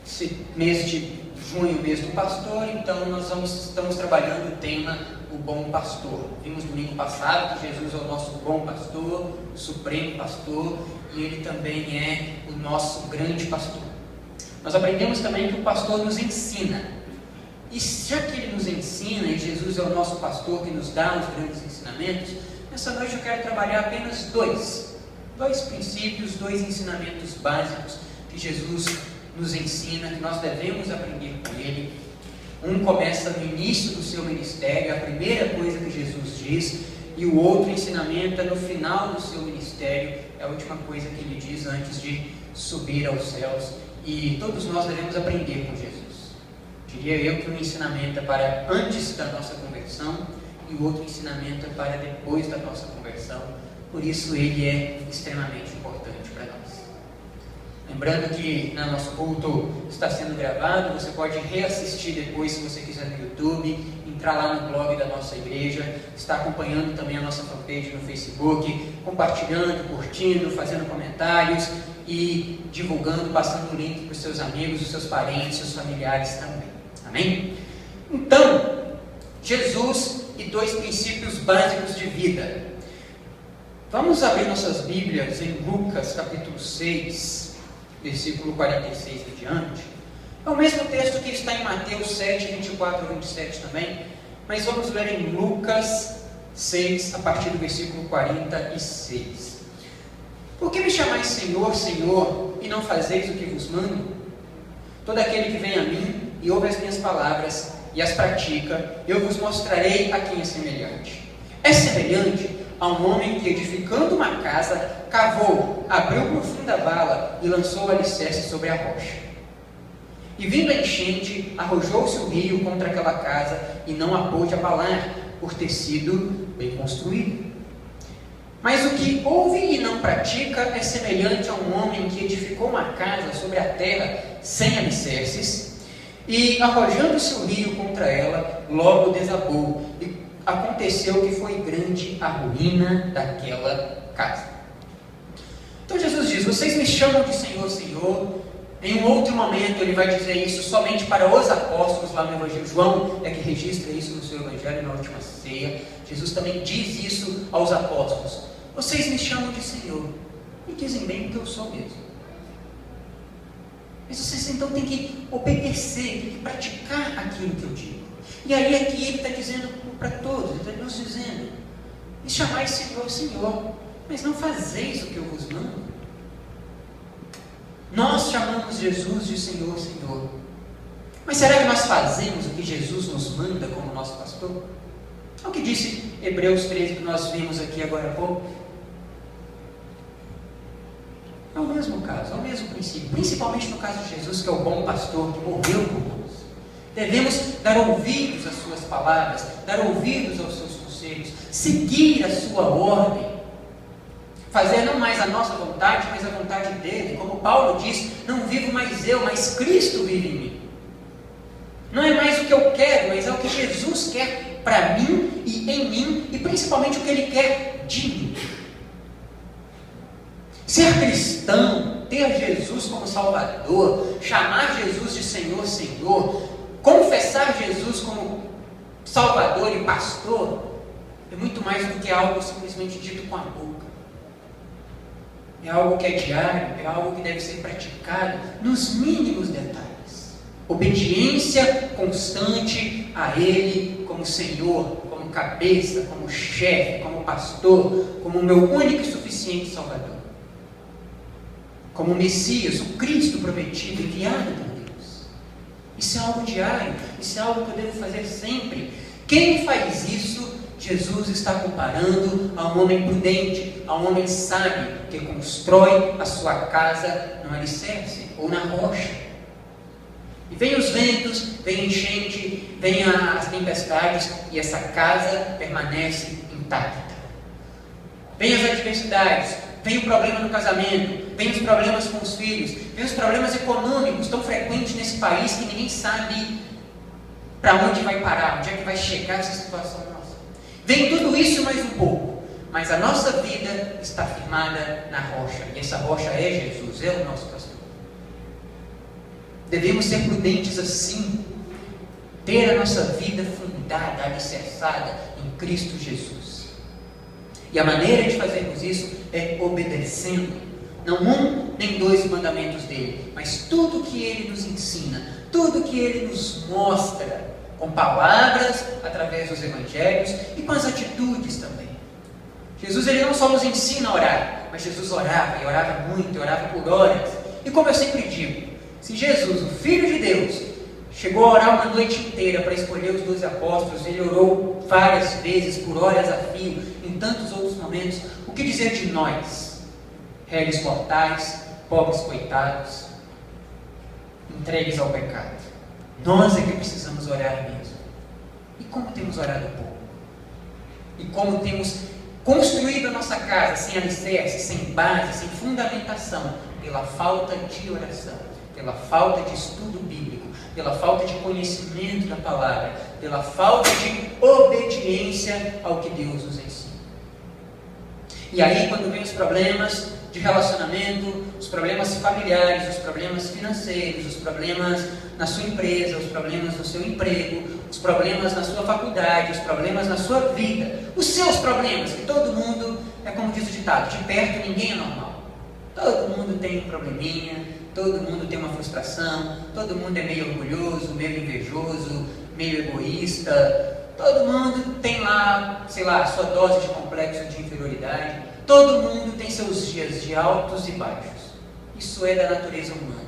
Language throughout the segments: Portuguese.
Esse mês de junho, mês do pastor, então nós estamos trabalhando o tema o bom pastor. Vimos domingo passado que Jesus é o nosso bom pastor, o supremo pastor, e ele também é o nosso grande pastor. Nós aprendemos também que o pastor nos ensina. E já que ele nos ensina, e Jesus é o nosso pastor que nos dá os grandes ensinamentos, nessa noite eu quero trabalhar apenas dois princípios, dois ensinamentos básicos que Jesus nos ensina, que nós devemos aprender com ele. Um começa no início do seu ministério, a primeira coisa que Jesus diz, e o outro ensinamento é no final do seu ministério, é a última coisa que ele diz antes de subir aos céus. E todos nós devemos aprender com Jesus. Diria eu que um ensinamento é para antes da nossa conversão e o outro ensinamento é para depois da nossa conversão. Por isso ele é extremamente importante para nós. Lembrando que nosso culto está sendo gravado, você pode reassistir depois se você quiser no YouTube, entrar lá no blog da nossa igreja, está acompanhando também a nossa fanpage no Facebook, compartilhando, curtindo, fazendo comentários e divulgando, passando o link para os seus amigos, os seus parentes, os seus familiares também. Amém? Então, Jesus e dois princípios básicos de vida. Vamos abrir nossas Bíblias em Lucas capítulo 6, versículo 46 em diante. É o mesmo texto que está em Mateus 7, 24 a 27 também, mas vamos ler em Lucas 6, a partir do versículo 46. Por que me chamais Senhor, Senhor, e não fazeis o que vos mando? Todo aquele que vem a mim e ouve as minhas palavras e as pratica, eu vos mostrarei a quem é semelhante. É semelhante a um homem que, edificando uma casa, cavou, abriu profunda vala e lançou o alicerce sobre a rocha. E vindo a enchente, arrojou-se o rio contra aquela casa e não a pôde abalar, por ter sido bem construída. Mas o que ouve e não pratica é semelhante a um homem que edificou uma casa sobre a terra sem alicerces, e arrojando-se o rio contra ela, logo desabou, e aconteceu que foi grande a ruína daquela casa. Então Jesus diz: vocês me chamam de Senhor, Senhor. Em um outro momento ele vai dizer isso somente para os apóstolos, lá no Evangelho. João é que registra isso no seu Evangelho, na última ceia. Jesus também diz isso aos apóstolos: vocês me chamam de Senhor e dizem bem que eu sou mesmo. Mas vocês então têm que obedecer, têm que praticar aquilo que eu digo. E aí aqui ele está dizendo para todos, ele está nos dizendo: me chamais Senhor, Senhor, mas não fazeis o que eu vos mando. Nós chamamos Jesus de Senhor, Senhor, mas será que nós fazemos o que Jesus nos manda como nosso pastor? É o que disse Hebreus 13, que nós vimos aqui agora há pouco. É o mesmo caso, é o mesmo princípio, principalmente no caso de Jesus, que é o bom pastor, que morreu por nós. Devemos dar ouvidos às suas palavras, dar ouvidos aos seus conselhos, seguir a sua ordem, fazer não mais a nossa vontade, mas a vontade dele. Como Paulo diz: não vivo mais eu, mas Cristo vive em mim. Não é mais o que eu quero, mas é o que Jesus quer para mim e em mim, e principalmente o que ele quer de mim. Ser cristão, ter Jesus como Salvador, chamar Jesus de Senhor, Senhor, confessar Jesus como Salvador e pastor, é muito mais do que algo simplesmente dito com a boca. É algo que é diário, é algo que deve ser praticado nos mínimos detalhes. Obediência constante a Ele como Senhor, como cabeça, como chefe, como pastor, como meu único e suficiente Salvador. Como o Messias, o Cristo prometido, enviado por Deus. Isso é algo diário, isso é algo que eu devo fazer sempre. Quem faz isso, Jesus está comparando a um homem prudente, a um homem sábio, que constrói a sua casa no alicerce ou na rocha. E vem os ventos, vem a enchente, vem as tempestades, e essa casa permanece intacta. Vem as adversidades, vem o problema no casamento, vem os problemas com os filhos, vem os problemas econômicos tão frequentes nesse país que ninguém sabe para onde vai parar, onde é que vai chegar essa situação nossa. Vem tudo isso e mais um pouco, mas a nossa vida está firmada na rocha, e essa rocha é Jesus, é o nosso pastor. Devemos ser prudentes assim, ter a nossa vida fundada, alicerçada em Cristo Jesus. E a maneira de fazermos isso é obedecendo, não um nem dois mandamentos dele, mas tudo que ele nos ensina, tudo que ele nos mostra, com palavras, através dos evangelhos e com as atitudes também. Jesus, ele não só nos ensina a orar, mas Jesus orava, e orava muito, e orava por horas. E como eu sempre digo, se Jesus, o Filho de Deus, chegou a orar uma noite inteira para escolher os 12 apóstolos, ele orou várias vezes, por horas a fio, em tantos outros momentos, o que dizer de nós, réis mortais, pobres coitados, entregues ao pecado? Nós é que precisamos orar mesmo. E como temos orado pouco? E como temos construído a nossa casa sem alicerce, sem base, sem fundamentação, pela falta de oração, pela falta de estudo bíblico, pela falta de conhecimento da palavra, pela falta de obediência ao que Deus nos ensina. E aí, quando vem os problemas de relacionamento, os problemas familiares, os problemas financeiros, os problemas na sua empresa, os problemas no seu emprego, os problemas na sua faculdade, os problemas na sua vida, os seus problemas, que todo mundo, é como diz o ditado, de perto ninguém é normal. Todo mundo tem um probleminha, todo mundo tem uma frustração, todo mundo é meio orgulhoso, meio invejoso, meio egoísta, todo mundo tem lá, sei lá, a sua dose de complexo de inferioridade, todo mundo tem seus dias de altos e baixos. Isso é da natureza humana.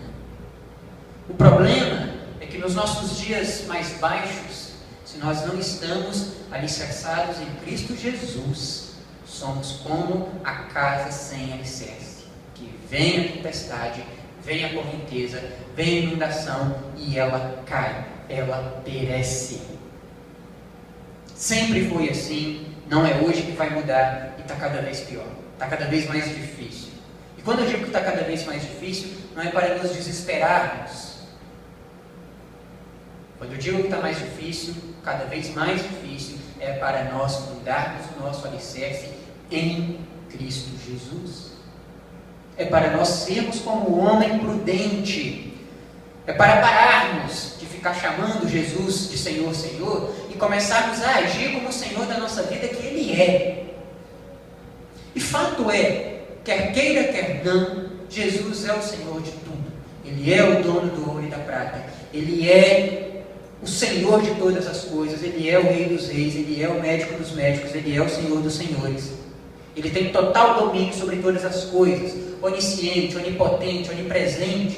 O problema é que nos nossos dias mais baixos, se nós não estamos alicerçados em Cristo Jesus, somos como a casa sem alicerce, que vem a tempestade, vem a correnteza, vem a inundação e ela cai, ela perece. Sempre foi assim, não é hoje que vai mudar e está cada vez pior, está cada vez mais difícil. E quando eu digo que está cada vez mais difícil, não é para nos desesperarmos. Quando eu digo que está mais difícil, cada vez mais difícil, é para nós fundarmos o nosso alicerce em Cristo Jesus. É para nós sermos como o homem prudente. É para pararmos de ficar chamando Jesus de Senhor, Senhor, e começarmos a agir como o Senhor da nossa vida que Ele é. E fato é, quer queira, quer não, Jesus é o Senhor de tudo. Ele é o dono do ouro e da prata. Ele é o Senhor de todas as coisas. Ele é o Rei dos Reis. Ele é o médico dos médicos. Ele é o Senhor dos senhores. Ele tem total domínio sobre todas as coisas. Onisciente, onipotente, onipresente.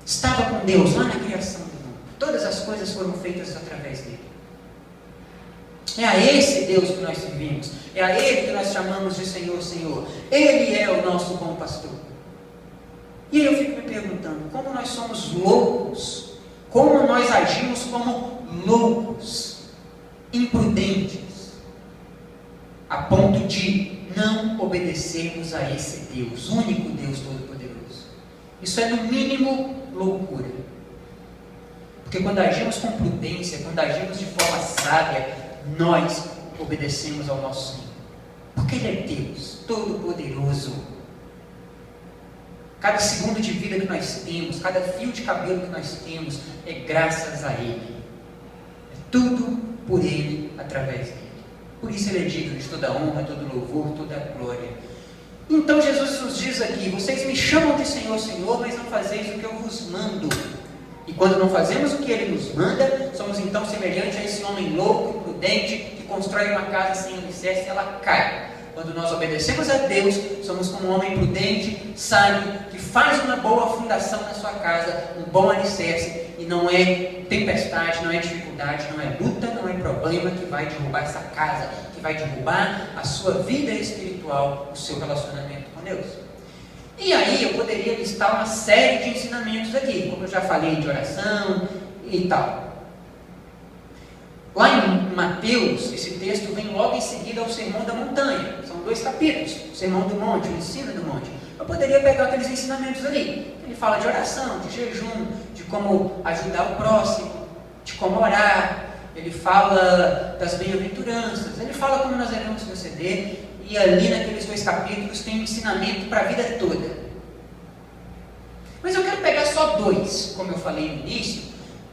Estava com Deus lá na criação do mundo. Todas as coisas foram feitas através dele. É a esse Deus que nós servimos. É a Ele que nós chamamos de Senhor, Senhor. Ele é o nosso bom pastor. E aí eu fico me perguntando, como nós somos loucos, como nós agimos como loucos, imprudentes, a ponto de não obedecermos a esse Deus, único Deus Todo-Poderoso. Isso é no mínimo loucura. Porque quando agimos com prudência, quando agimos de forma sábia, nós obedecemos ao nosso Senhor. Porque Ele é Deus Todo-Poderoso. Cada segundo de vida que nós temos, cada fio de cabelo que nós temos, é graças a Ele. É tudo por Ele, através dEle. Por isso Ele é digno de toda honra, todo louvor, toda glória. Então Jesus nos diz aqui, vocês me chamam de Senhor, Senhor, mas não fazeis o que eu vos mando. E quando não fazemos o que Ele nos manda, somos então semelhantes a esse homem louco, imprudente, que constrói uma casa sem alicerce e ela cai. Quando nós obedecemos a Deus, somos como um homem prudente, sábio, que faz uma boa fundação na sua casa, um bom alicerce, e não é tempestade, não é dificuldade, não é luta, não é problema que vai derrubar essa casa, que vai derrubar a sua vida espiritual, o seu relacionamento com Deus. E aí eu poderia listar uma série de ensinamentos aqui, como eu já falei de oração e tal. Lá em Mateus, esse texto vem logo em seguida ao Sermão da Montanha. São 2 capítulos, o Sermão do Monte, o Ensino do Monte. Eu poderia pegar aqueles ensinamentos ali. Ele fala de oração, de jejum, de como ajudar o próximo, de como orar. Ele fala das bem-aventuranças, ele fala como nós devemos proceder. E ali naqueles 2 capítulos tem um ensinamento para a vida toda. Mas eu quero pegar só dois, como eu falei no início,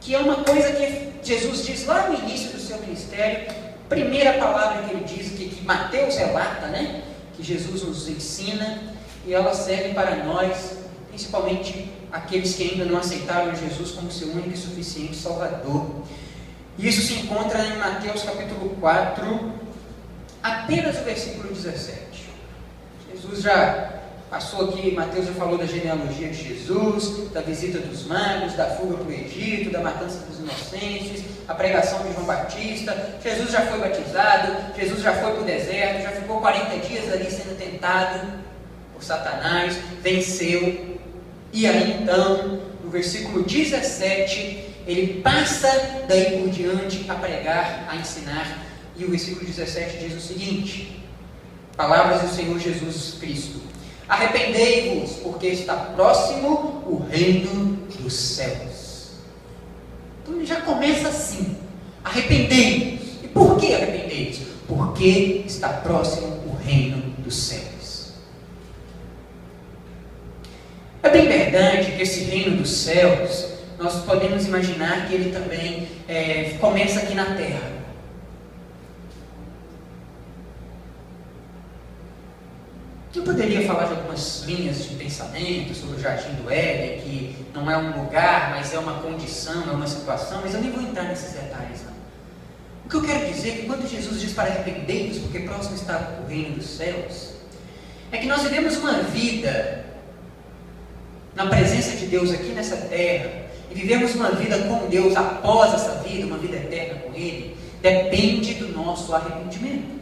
que é uma coisa que Jesus diz lá no início do seu ministério. Primeira palavra que ele diz, que Mateus relata, né? Que Jesus nos ensina, e ela serve para nós, principalmente aqueles que ainda não aceitaram Jesus como seu único e suficiente Salvador. E isso se encontra em Mateus capítulo 4, apenas o versículo 17. Jesus já passou aqui, Mateus já falou da genealogia de Jesus, da visita dos magos, da fuga para o Egito, da matança dos inocentes, a pregação de João Batista. Jesus já foi batizado, Jesus já foi para o deserto, já ficou 40 dias ali sendo tentado por Satanás, venceu. E aí então, no versículo 17, ele passa daí por diante a pregar, a ensinar. E o versículo 17 diz o seguinte: palavras do Senhor Jesus Cristo: arrependei-vos, porque está próximo o reino dos céus. Então ele já começa assim: arrependei-vos. E por que arrependei-vos? Porque está próximo o reino dos céus. É bem verdade que esse reino dos céus, nós podemos imaginar que ele também começa aqui na terra. Eu poderia falar de algumas linhas de pensamento sobre o Jardim do Éden, que não é um lugar, mas é uma condição, é uma situação, mas eu nem vou entrar nesses detalhes, não. O que eu quero dizer é que quando Jesus diz para arrependei-vos, porque próximo está o reino dos céus, é que nós vivemos uma vida na presença de Deus aqui nessa terra, e vivemos uma vida com Deus após essa vida, uma vida eterna com Ele, depende do nosso arrependimento.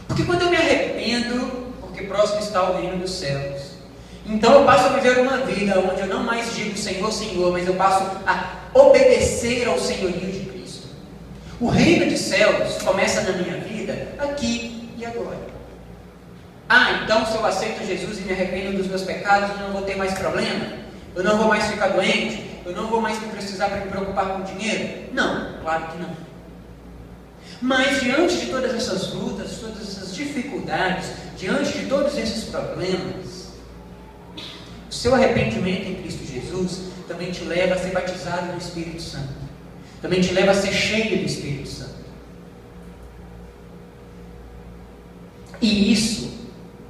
Porque quando eu me arrependo, porque próximo está o reino dos céus, então eu passo a viver uma vida onde eu não mais digo Senhor, Senhor, mas eu passo a obedecer ao senhorio de Cristo. O reino dos céus começa na minha vida aqui e agora. Então se eu aceito Jesus e me arrependo dos meus pecados, eu não vou ter mais problema? Eu não vou mais ficar doente? Eu não vou mais precisar me preocupar com dinheiro? Não, claro que não. Mas diante de todas essas lutas, todas essas dificuldades, diante de todos esses problemas, o seu arrependimento em Cristo Jesus também te leva a ser batizado no Espírito Santo, também te leva a ser cheio do Espírito Santo. E isso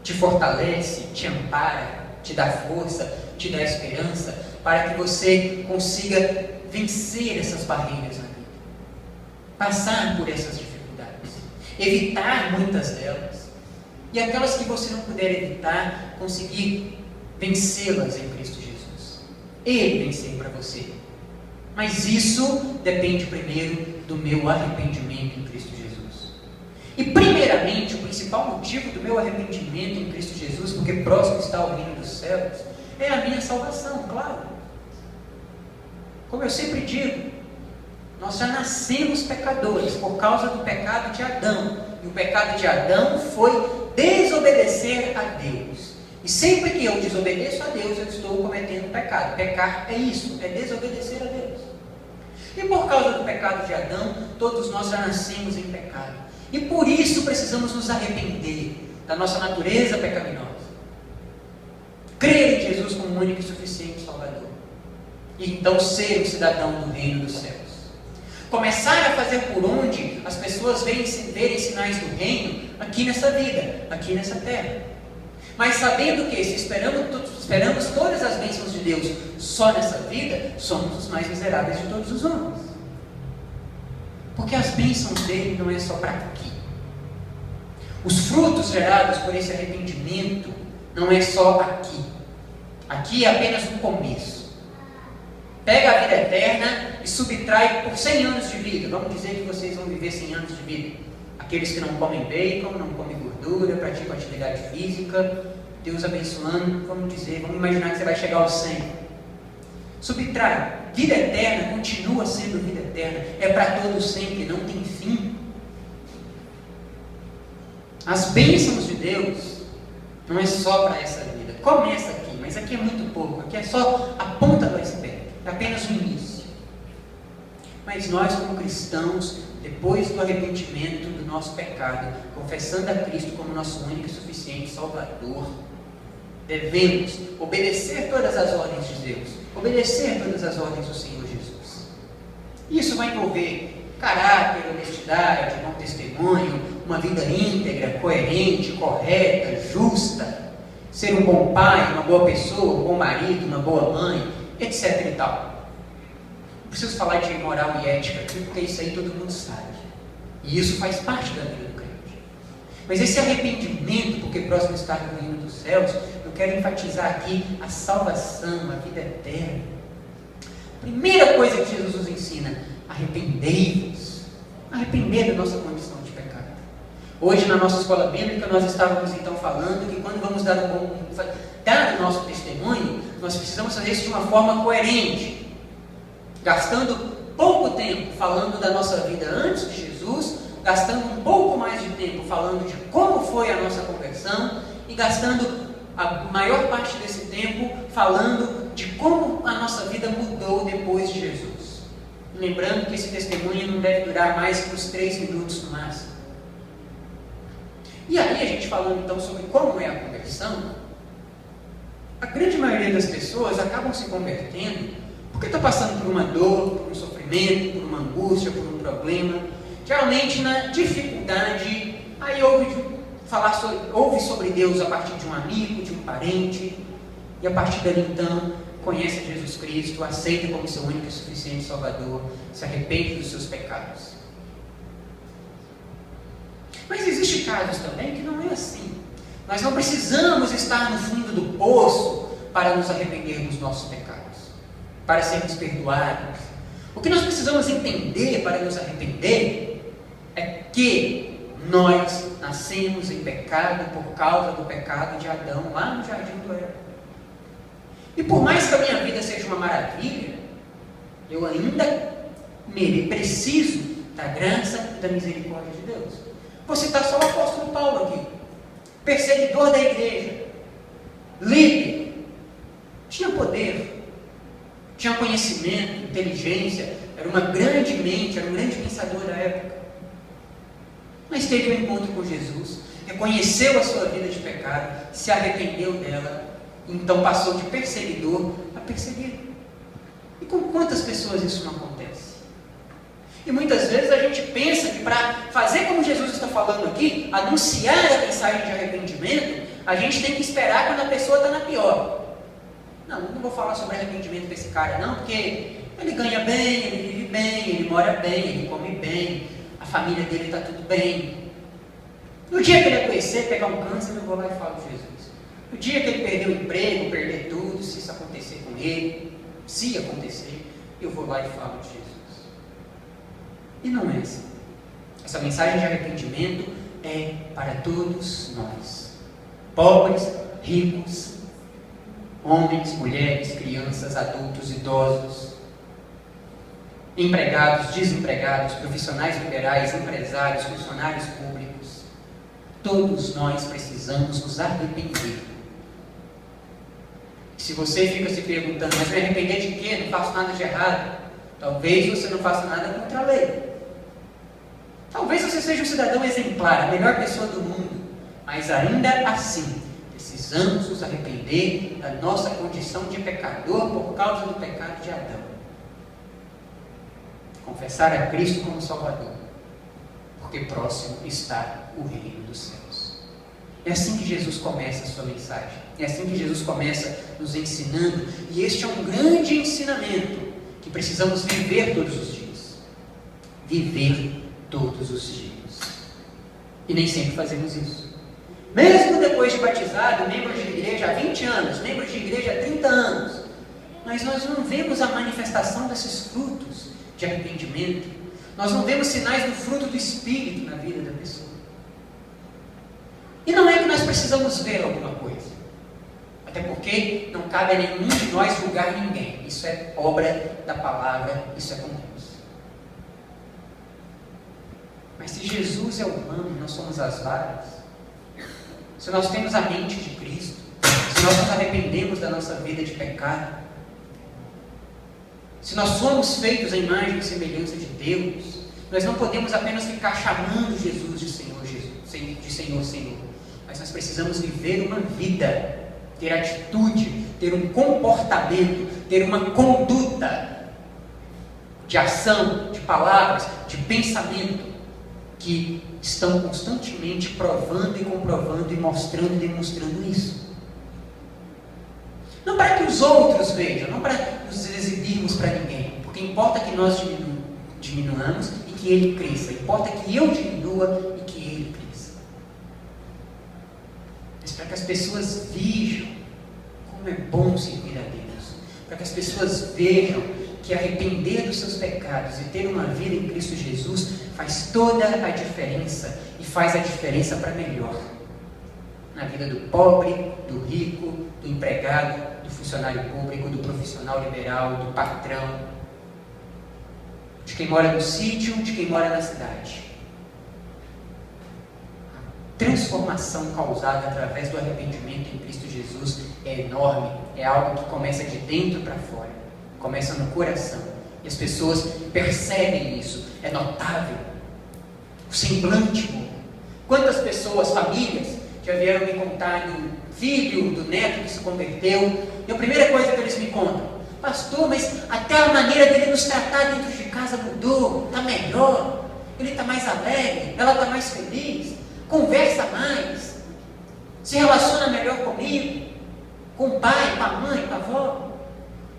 te fortalece, te ampara, te dá força, te dá esperança, para que você consiga vencer essas barreiras na vida, passar por essas dificuldades, evitar muitas delas, e aquelas que você não puder evitar, conseguir vencê-las em Cristo Jesus. Ele venceu para você. Mas isso depende primeiro do meu arrependimento em Cristo Jesus. E primeiramente, o principal motivo do meu arrependimento em Cristo Jesus, porque próximo está o reino dos céus, é a minha salvação, claro. Como eu sempre digo, nós já nascemos pecadores por causa do pecado de Adão. E o pecado de Adão foi desobedecer a Deus. E sempre que eu desobedeço a Deus, eu estou cometendo pecado. Pecar é isso, é desobedecer a Deus. E por causa do pecado de Adão, todos nós já nascemos em pecado. E por isso precisamos nos arrepender da nossa natureza pecaminosa. Crer em Jesus como o único e suficiente Salvador. E então ser um cidadão do reino dos céus. Começar a fazer por onde as pessoas verem sinais do reino aqui nessa vida, aqui nessa terra. Mas sabendo que se esperamos todas as bênçãos de Deus só nessa vida, somos os mais miseráveis de todos os homens. Porque as bênçãos dele não é só para aqui. Os frutos gerados por esse arrependimento não é só aqui. Aqui é apenas um começo. Pega a vida eterna e subtrai por 100 anos de vida. Vamos dizer que vocês vão viver 100 anos de vida. Aqueles que não comem bacon, não comem gordura, praticam atividade física, Deus abençoando, vamos imaginar que você vai chegar aos 100. Subtrai. Vida eterna continua sendo vida eterna. É para todos sempre, não tem fim. As bênçãos de Deus não é só para essa vida. Começa aqui, mas aqui é muito pouco. Aqui é só a ponta do iceberg. É apenas o início. Mas nós, como cristãos, depois do arrependimento do nosso pecado, confessando a Cristo como nosso único e suficiente Salvador, devemos obedecer todas as ordens de Deus, obedecer todas as ordens do Senhor Jesus. Isso vai envolver caráter, honestidade, bom testemunho, uma vida íntegra, coerente, correta, justa, ser um bom pai, uma boa pessoa, um bom marido, uma boa mãe, etc. e tal. Não preciso falar de moral e ética aqui, porque isso aí todo mundo sabe. E isso faz parte da vida do crente. Mas esse arrependimento, porque próximo está no reino dos céus, eu quero enfatizar aqui a salvação, a vida eterna. Primeira coisa que Jesus nos ensina: arrependei-vos. Arrepender da nossa condição de pecado. Hoje, na nossa escola bíblica, nós estávamos então falando que quando vamos dar o nosso testemunho, nós precisamos fazer isso de uma forma coerente, gastando pouco tempo falando da nossa vida antes de Jesus, gastando um pouco mais de tempo falando de como foi a nossa conversão e gastando a maior parte desse tempo falando de como a nossa vida mudou depois de Jesus. Lembrando que esse testemunho não deve durar mais que uns 3 minutos no máximo. E aí, a gente falando então sobre como é a conversão, a grande maioria das pessoas acabam se convertendo porque está passando por uma dor, por um sofrimento, por uma angústia, por um problema. Geralmente na dificuldade, aí ouve sobre Deus a partir de um amigo, de um parente, e a partir dali então conhece Jesus Cristo, aceita como seu único e suficiente Salvador, se arrepende dos seus pecados. Mas existem casos também que não é assim. Nós não precisamos estar no fundo do poço para nos arrepender dos nossos pecados, para sermos perdoados. O que nós precisamos entender para nos arrepender é que nós nascemos em pecado por causa do pecado de Adão, lá no jardim do Éden. E por mais que a minha vida seja uma maravilha, eu ainda preciso da graça e da misericórdia de Deus. Vou citar só o apóstolo Paulo aqui, perseguidor da igreja, líder, tinha poder, tinha conhecimento, inteligência, era uma grande mente, era um grande pensador da época. Mas teve um encontro com Jesus, reconheceu a sua vida de pecado, se arrependeu dela, então passou de perseguidor a perseguido. E com quantas pessoas isso não acontece? E muitas vezes a gente pensa que para fazer como Jesus está falando aqui, anunciar a mensagem de arrependimento, a gente tem que esperar quando a pessoa está na pior. Não vou falar sobre arrependimento com esse cara não, porque ele ganha bem, ele vive bem, ele mora bem, ele come bem, a família dele está tudo bem. No dia que ele adoecer, pegar um câncer, eu vou lá e falo de Jesus. No dia que ele perder o emprego, perder tudo, se isso acontecer com ele, se acontecer, eu vou lá e falo de Jesus. E não é assim. Essa mensagem de arrependimento é para todos nós. Pobres, ricos, homens, mulheres, crianças, adultos, idosos, empregados, desempregados, profissionais liberais, empresários, funcionários públicos. Todos nós precisamos nos arrepender. Se você fica se perguntando, mas me arrepender de quê? Não faço nada de errado. Talvez você não faça nada contra a lei. Talvez você seja um cidadão exemplar, a melhor pessoa do mundo. Mas ainda assim, precisamos nos arrepender da nossa condição de pecador por causa do pecado de Adão. Confessar a Cristo como Salvador, porque próximo está o reino dos céus. É assim que Jesus começa a sua mensagem. É assim que Jesus começa nos ensinando. E este é um grande ensinamento que precisamos viver todos os dias. Viver todos os dias. E nem sempre fazemos isso. Mesmo depois de batizado, membro de igreja há 20 anos, membro de igreja há 30 anos, mas nós não vemos a manifestação desses frutos de arrependimento. Nós não vemos sinais do fruto do Espírito na vida da pessoa. E não é que nós precisamos ver alguma coisa. Até porque não cabe a nenhum de nós julgar ninguém. Isso é obra da palavra, isso é com Deus. Mas se Jesus é humano e nós somos as varas, se nós temos a mente de Cristo, se nós nos arrependemos da nossa vida de pecado, se nós somos feitos à imagem e semelhança de Deus, nós não podemos apenas ficar chamando Jesus de Senhor, Senhor, mas nós precisamos viver uma vida ter atitude, ter um comportamento, ter uma conduta de ação, de palavras, de pensamento, que estão constantemente provando e comprovando e mostrando e demonstrando isso. Não para que os outros vejam, não para nos exibirmos para ninguém, porque importa que nós diminuamos e que Ele cresça, importa que eu diminua e que Ele cresça. Mas para que as pessoas vejam como é bom servir a Deus, para que as pessoas vejam que arrepender dos seus pecados e ter uma vida em Cristo Jesus faz toda a diferença, e faz a diferença para melhor, na vida do pobre, do rico, do empregado, do funcionário público, do profissional liberal, do patrão, de quem mora no sítio, de quem mora na cidade. A transformação causada através do arrependimento em Cristo Jesus é enorme, é algo que começa de dentro para fora, começa no coração, e as pessoas percebem isso, é notável, o semblante muda. Quantas pessoas, famílias, já vieram me contar do filho, do neto que se converteu, e a primeira coisa que eles me contam: pastor, mas até a maneira dele nos tratar dentro de casa mudou, está melhor, ele está mais alegre, ela está mais feliz, conversa mais, se relaciona melhor comigo, com o pai, com a mãe, com a avó,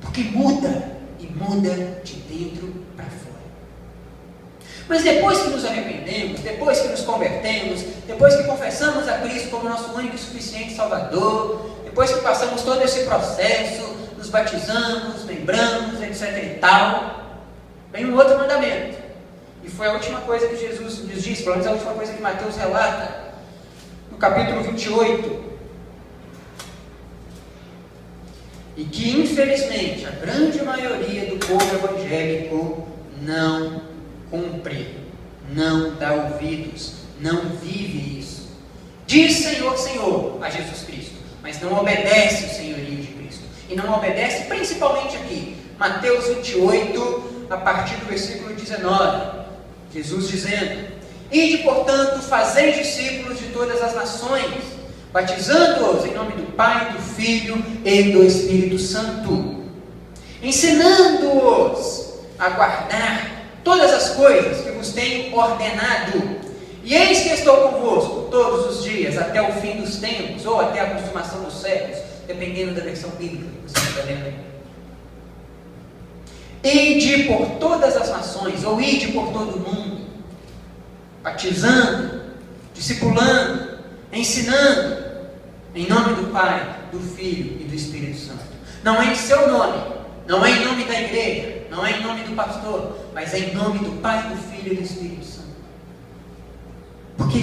porque muda, e muda de dentro para fora. Mas depois que nos arrependemos, depois que nos convertemos, depois que confessamos a Cristo como nosso único e suficiente Salvador, depois que passamos todo esse processo, nos batizamos, lembramos, etc e tal, vem um outro mandamento. E foi a última coisa que Jesus nos disse, pelo menos a última coisa que Mateus relata, no capítulo 28. E que, infelizmente, a grande maioria do povo evangélico não cumpre, não dá ouvidos, não vive isso. Diz Senhor, Senhor a Jesus Cristo, mas não obedece o senhorio de Cristo. E não obedece principalmente aqui, Mateus 28, a partir do versículo 19. Jesus dizendo: ide, portanto, fazei discípulos de todas as nações, batizando-os em nome do Pai, do Filho e do Espírito Santo, ensinando-os a guardar todas as coisas que vos tenho ordenado. E eis que estou convosco todos os dias, até o fim dos tempos, ou até a consumação dos séculos, dependendo da versão bíblica que você está lendo aí. Ide por todas as nações, ou ide por todo o mundo, batizando, discipulando, ensinando, em nome do Pai, do Filho e do Espírito Santo. Não é em seu nome, não é em nome da igreja, não é em nome do pastor, mas é em nome do Pai, do Filho e do Espírito Santo. Porque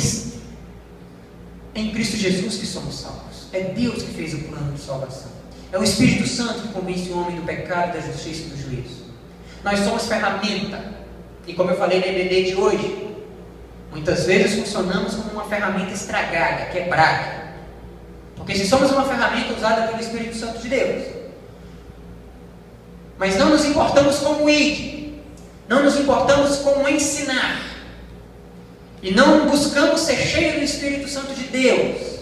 é em Cristo Jesus que somos salvos. É Deus que fez o plano de salvação. É o Espírito Santo que convence o homem do pecado, da justiça e do juízo. Nós somos ferramenta. E como eu falei na EBD de hoje, muitas vezes funcionamos como uma ferramenta estragada, quebrada. Porque se somos uma ferramenta usada pelo Espírito Santo de Deus, mas não nos importamos com o ide, não nos importamos com o ensinar, e não buscamos ser cheios do Espírito Santo de Deus,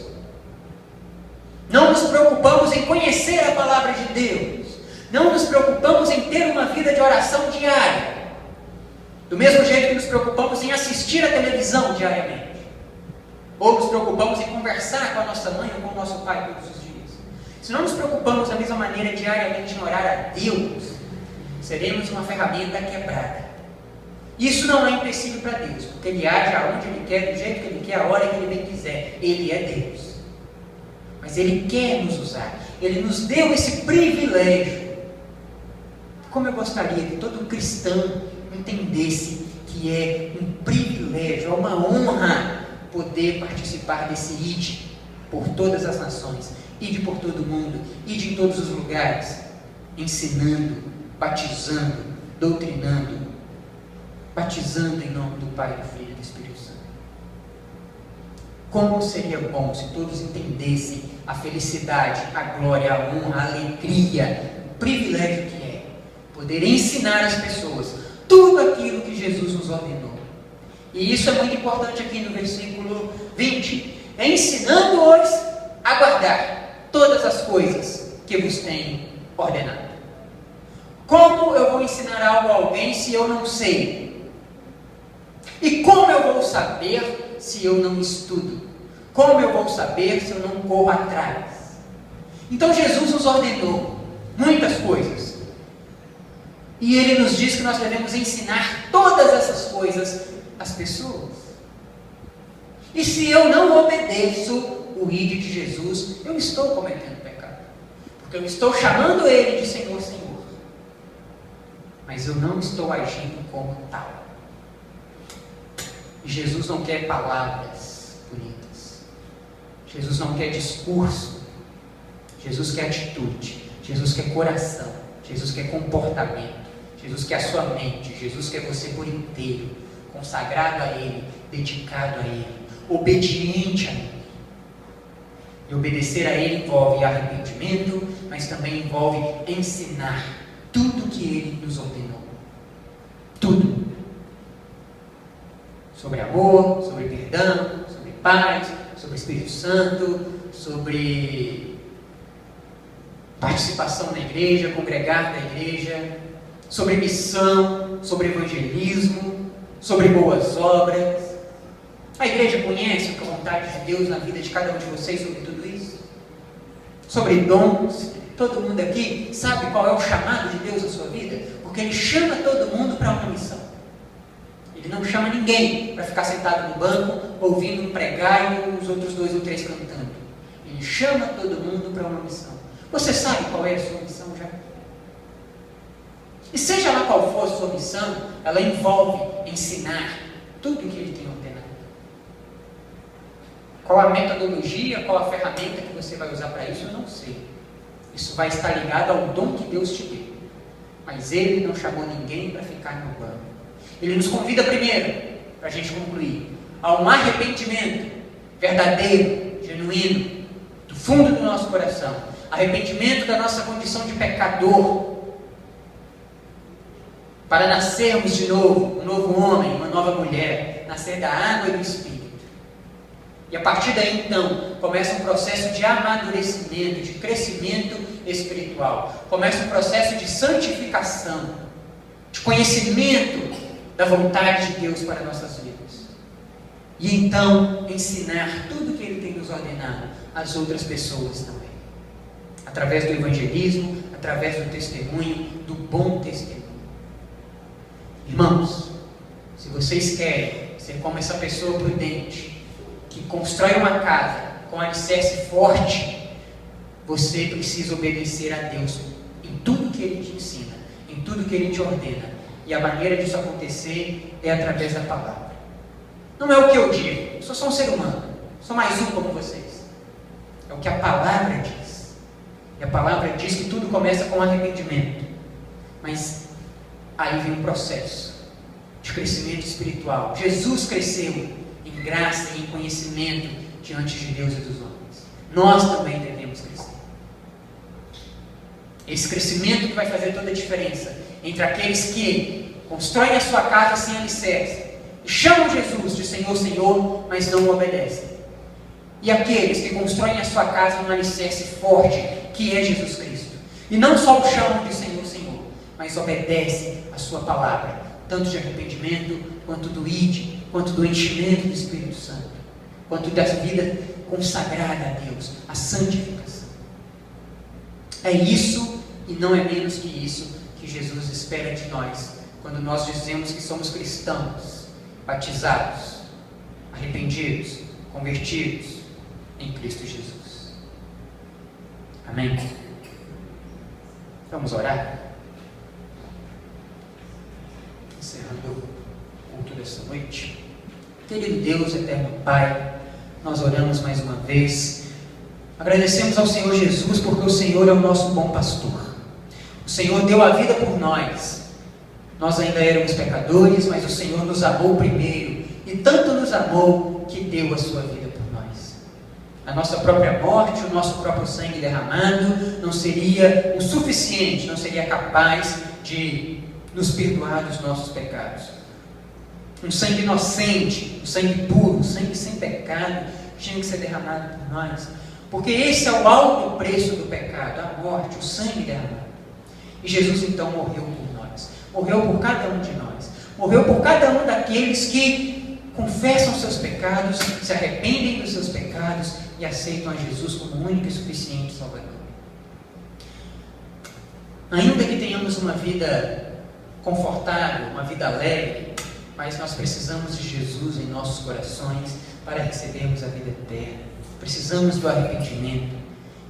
não nos preocupamos em conhecer a palavra de Deus, não nos preocupamos em ter uma vida de oração diária, do mesmo jeito que nos preocupamos em assistir a televisão diariamente, ou nos preocupamos em conversar com a nossa mãe ou com o nosso pai todos os dias. Se não nos preocupamos da mesma maneira diariamente em orar a Deus, seremos uma ferramenta quebrada. Isso não é empecilho para Deus, porque Ele age aonde Ele quer, do jeito que Ele quer, a hora que Ele bem quiser. Ele é Deus. Mas Ele quer nos usar. Ele nos deu esse privilégio. Como eu gostaria que todo cristão entendesse que é um privilégio, é uma honra poder participar desse ide por todas as nações, ide por todo o mundo, ide em todos os lugares, ensinando, batizando, doutrinando, batizando em nome do Pai, do Filho e do Espírito Santo. Como seria bom se todos entendessem a felicidade, a glória, a honra, a alegria, o privilégio que é poder ensinar as pessoas tudo aquilo que Jesus nos ordenou. E isso é muito importante aqui no versículo 20. Ensinando-os a guardar todas as coisas que vos tenho ordenado. Como eu vou ensinar algo a alguém se eu não sei? E como eu vou saber se eu não estudo? Como eu vou saber se eu não corro atrás? Então Jesus nos ordenou muitas coisas. E Ele nos diz que nós devemos ensinar todas essas coisas às pessoas. E se eu não obedeço o ide de Jesus, eu estou cometendo pecado. Porque eu estou chamando Ele de Senhor, Senhor. Mas eu não estou agindo como tal. E Jesus não quer palavras bonitas. Jesus não quer discurso. Jesus quer atitude. Jesus quer coração. Jesus quer comportamento. Jesus quer a sua mente. Jesus quer você por inteiro, consagrado a Ele, dedicado a Ele, obediente a Ele. E obedecer a Ele envolve arrependimento, mas também envolve ensinar tudo que Ele nos ordenou. Tudo. Sobre amor, sobre perdão, sobre paz, sobre Espírito Santo, sobre participação na igreja, congregar na igreja, sobre missão, sobre evangelismo, sobre boas obras. A igreja conhece a vontade de Deus na vida de cada um de vocês sobre tudo isso? Sobre dons. Todo mundo aqui sabe qual é o chamado de Deus na sua vida? Porque Ele chama todo mundo para uma missão. Ele não chama ninguém para ficar sentado no banco, ouvindo um pregar e os outros 2 ou 3 cantando. Ele chama todo mundo para uma missão. Você sabe qual é a sua missão já? E seja lá qual for a sua missão, ela envolve ensinar tudo o que Ele tem ordenado. Qual a metodologia, qual a ferramenta que você vai usar para isso, eu não sei. Isso vai estar ligado ao dom que Deus te deu. Mas Ele não chamou ninguém para ficar no banco. Ele nos convida primeiro, para a gente concluir, a um arrependimento verdadeiro, genuíno, do fundo do nosso coração. Arrependimento da nossa condição de pecador, para nascermos de novo, um novo homem, uma nova mulher, nascer da água e do Espírito. E a partir daí, então, começa um processo de amadurecimento, de crescimento espiritual. Começa um processo de santificação, de conhecimento da vontade de Deus para nossas vidas. E então, ensinar tudo o que Ele tem nos ordenado às outras pessoas também. Através do evangelismo, através do testemunho, do bom testemunho. Irmãos, se vocês querem ser como essa pessoa prudente, que constrói uma casa com alicerce forte, você precisa obedecer a Deus em tudo que Ele te ensina, em tudo que Ele te ordena. E a maneira disso acontecer é através da palavra. Não é o que eu digo, eu sou só um ser humano, sou mais um como vocês. É o que a palavra diz. E a palavra diz que tudo começa com arrependimento. Mas aí vem um processo de crescimento espiritual. Jesus cresceu em graça e em conhecimento diante de Deus e dos homens. Nós também devemos crescer. Esse crescimento que vai fazer toda a diferença entre aqueles que constroem a sua casa sem alicerce e chamam Jesus de Senhor, Senhor, mas não o obedecem. E aqueles que constroem a sua casa num alicerce forte, que é Jesus Cristo. E não só o chamam de Senhor, Senhor, mas obedecem a sua palavra, tanto de arrependimento, quanto do ide, quanto do enchimento do Espírito Santo, quanto da vida consagrada a Deus, a santificação. É isso e não é menos que isso que Jesus espera de nós, quando nós dizemos que somos cristãos, batizados, arrependidos, convertidos em Cristo Jesus. Amém? Vamos orar? Encerrando o culto dessa noite. Querido Deus, eterno Pai, nós oramos mais uma vez. Agradecemos ao Senhor Jesus, porque o Senhor é o nosso bom pastor. O Senhor deu a vida por nós. Nós ainda éramos pecadores, mas o Senhor nos amou primeiro. E tanto nos amou que deu a sua vida por nós. A nossa própria morte, o nosso próprio sangue derramado não seria o suficiente, não seria capaz de nos perdoar dos nossos pecados. Um sangue inocente, um sangue puro, um sangue sem pecado, tinha que ser derramado por nós. Porque esse é o alto preço do pecado, a morte, o sangue derramado. E Jesus então morreu por nós, morreu por cada um de nós, morreu por cada um daqueles que confessam seus pecados, se arrependem dos seus pecados e aceitam a Jesus como o único e suficiente Salvador. Ainda que tenhamos uma vida confortável, uma vida alegre, mas nós precisamos de Jesus em nossos corações para recebermos a vida eterna. Precisamos do arrependimento.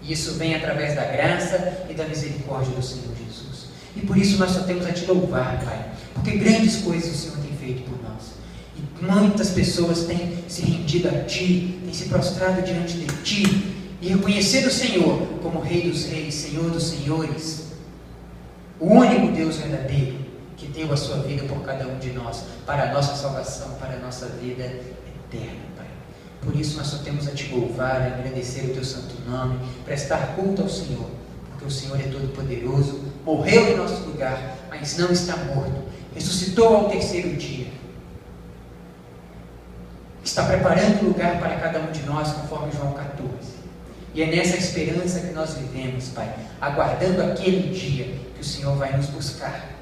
E isso vem através da graça e da misericórdia do Senhor Jesus. E por isso nós só temos a Te louvar, Pai, porque grandes coisas o Senhor tem feito por nós. E muitas pessoas têm se rendido a Ti, têm se prostrado diante de Ti e reconhecido o Senhor como Rei dos Reis, Senhor dos Senhores, o único Deus verdadeiro que deu a sua vida por cada um de nós, para a nossa salvação, para a nossa vida eterna, Pai. Por isso nós só temos a Te louvar, a agradecer o Teu santo nome, prestar culto ao Senhor, porque o Senhor é todo poderoso, morreu em nosso lugar, mas não está morto, ressuscitou ao terceiro dia, está preparando lugar para cada um de nós, conforme João 14. E é nessa esperança que nós vivemos, Pai, aguardando aquele dia que o Senhor vai nos buscar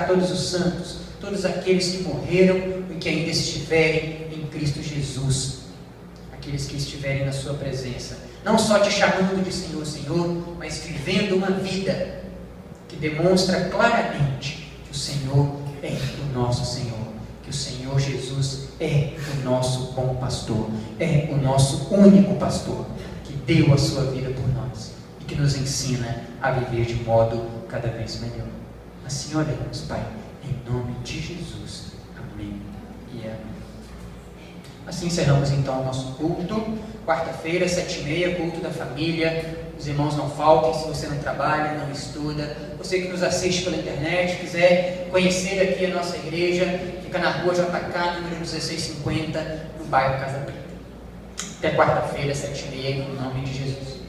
todos os santos, todos aqueles que morreram e que ainda estiverem em Cristo Jesus, aqueles que estiverem na sua presença, não só Te chamando de Senhor, Senhor, mas vivendo uma vida que demonstra claramente que o Senhor é o nosso Senhor, que o Senhor Jesus é o nosso bom pastor, é o nosso único pastor, que deu a sua vida por nós e que nos ensina a viver de modo cada vez melhor. Assim oremos, Pai, em nome de Jesus. Amém e amém. Assim encerramos então o nosso culto. Quarta-feira, 7h30, culto da família. Os irmãos não faltem, se você não trabalha, não estuda. Você que nos assiste pela internet, quiser conhecer aqui a nossa igreja, fica na rua JK, número 1650, no bairro Casa Preta. Até quarta-feira, 7h30, em nome de Jesus.